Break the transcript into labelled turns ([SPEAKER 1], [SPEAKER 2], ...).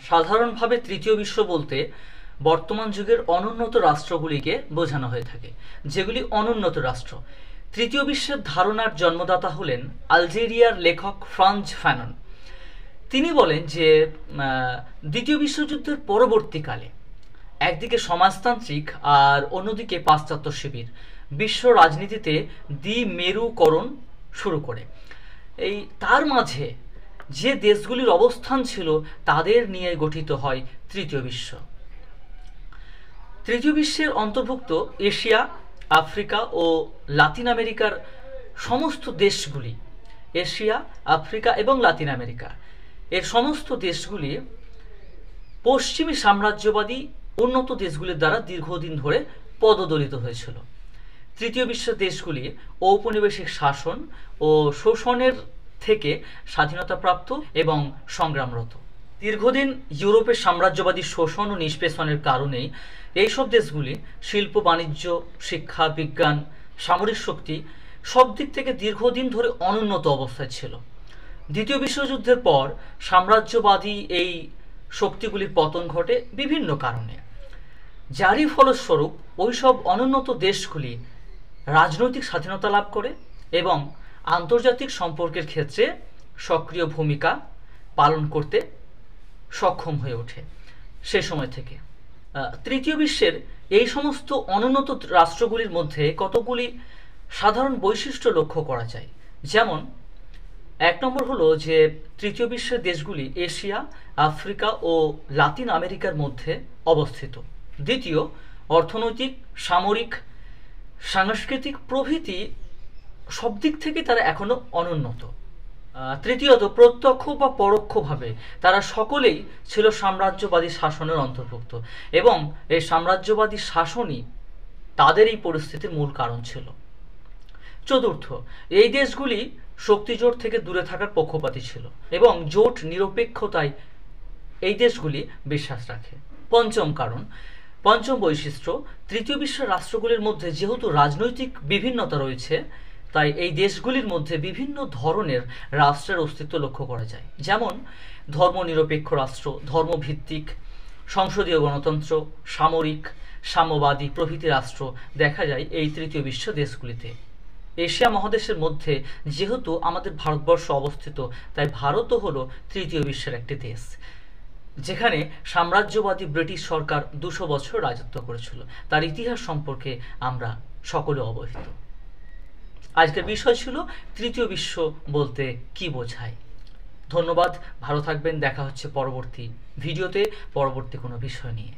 [SPEAKER 1] সাধারণভাবে তৃতীয় বিশ্ব বলতে বর্তমান যুগের অনুন্নত রাষ্ট্রগুলিকে বোঝানো হয়ে থাকে, যেগুলি অনুন্নত রাষ্ট্র। তৃতীয় বিশ্বের ধারণার জন্মদাতা হলেন আলজেরিয়ার লেখক ফ্রাঞ্জ ফ্যানন। তিনি বলেন যে দ্বিতীয় বিশ্বযুদ্ধের পরবর্তীকালে একদিকে সমাজতান্ত্রিক আর অন্যদিকে পাশ্চাত্য শিবির বিশ্ব রাজনীতিতে দ্বিমেরুকরণ শুরু করে। তার মাঝে যে দেশগুলির অবস্থান ছিল তাদের নিয়ে গঠিত হয় তৃতীয় বিশ্ব। তৃতীয় বিশ্বের অন্তর্ভুক্ত এশিয়া, আফ্রিকা ও লাতিন আমেরিকার সমস্ত দেশগুলি, এশিয়া, আফ্রিকা এবং লাতিন আমেরিকা এর সমস্ত দেশগুলি পশ্চিমী সাম্রাজ্যবাদী উন্নত দেশগুলির দ্বারা দীর্ঘদিন ধরে পদদলিত হয়েছিল। তৃতীয় বিশ্বের দেশগুলি ঔপনিবেশিক শাসন ও শোষণের থেকে স্বাধীনতাপ্রাপ্ত এবং সংগ্রামরত। দীর্ঘদিন ইউরোপের সাম্রাজ্যবাদী শোষণ ও নিষ্পেষণের কারণেই এইসব দেশগুলি শিল্প, বাণিজ্য, শিক্ষা, বিজ্ঞান, সামরিক শক্তি সব দিক থেকে দীর্ঘদিন ধরে অনুন্নত অবস্থায় ছিল। দ্বিতীয় বিশ্বযুদ্ধের পর সাম্রাজ্যবাদী এই শক্তিগুলির পতন ঘটে বিভিন্ন কারণে, যারই ফলস্বরূপ ওইসব অনুন্নত দেশগুলি রাজনৈতিক স্বাধীনতা লাভ করে এবং আন্তর্জাতিক সম্পর্কের ক্ষেত্রে সক্রিয় ভূমিকা পালন করতে সক্ষম হয়ে ওঠে। সে সময় থেকে তৃতীয় বিশ্বের এই সমস্ত অনুন্নত রাষ্ট্রগুলির মধ্যে কতগুলি সাধারণ বৈশিষ্ট্য লক্ষ্য করা যায়। যেমন এক নম্বর হলো যে তৃতীয় বিশ্বের দেশগুলি এশিয়া, আফ্রিকা ও লাতিন আমেরিকার মধ্যে অবস্থিত। দ্বিতীয়, অর্থনৈতিক, সামরিক, সাংস্কৃতিক প্রভৃতি সব দিক থেকে তারা এখনো অনুন্নত। তৃতীয়ত, প্রত্যক্ষ বা পরোক্ষভাবে তারা সকলেই ছিল সাম্রাজ্যবাদী শাসনের অন্তর্ভুক্ত এবং এই সাম্রাজ্যবাদী শাসনই তাদের এই পরিস্থিতির মূল কারণ ছিল। চতুর্থ, এই দেশগুলি শক্তিজোট থেকে দূরে থাকার পক্ষপাতী ছিল এবং জোট নিরপেক্ষতায় এই দেশগুলি বিশ্বাস রাখে। পঞ্চম বৈশিষ্ট্য, তৃতীয় বিশ্বের রাষ্ট্রগুলির মধ্যে যেহেতু রাজনৈতিক বিভিন্নতা রয়েছে, তাই এই দেশগুলির মধ্যে বিভিন্ন ধরনের রাষ্ট্রের অস্তিত্ব লক্ষ্য করা যায়। যেমন ধর্মনিরপেক্ষ রাষ্ট্র, ধর্মভিত্তিক, সংসদীয় গণতন্ত্র, সামরিক, সাম্যবাদী প্রভৃতি রাষ্ট্র দেখা যায় এই তৃতীয় বিশ্ব দেশগুলিতে। এশিয়া মহাদেশের মধ্যে যেহেতু আমাদের ভারতবর্ষ অবস্থিত, তাই ভারতও হলো তৃতীয় বিশ্বের একটি দেশ, যেখানে সাম্রাজ্যবাদী ব্রিটিশ সরকার 200 বছর রাজত্ব করেছিল। তার ইতিহাস সম্পর্কে আমরা সকলে অবহিত। আজকের বিষয় ছিল তৃতীয় বিশ্ব বলতে কি বোঝায়। ধন্যবাদ, ভালো থাকবেন। দেখা হচ্ছে পরবর্তী ভিডিওতে পরবর্তী কোনো বিষয় নিয়ে।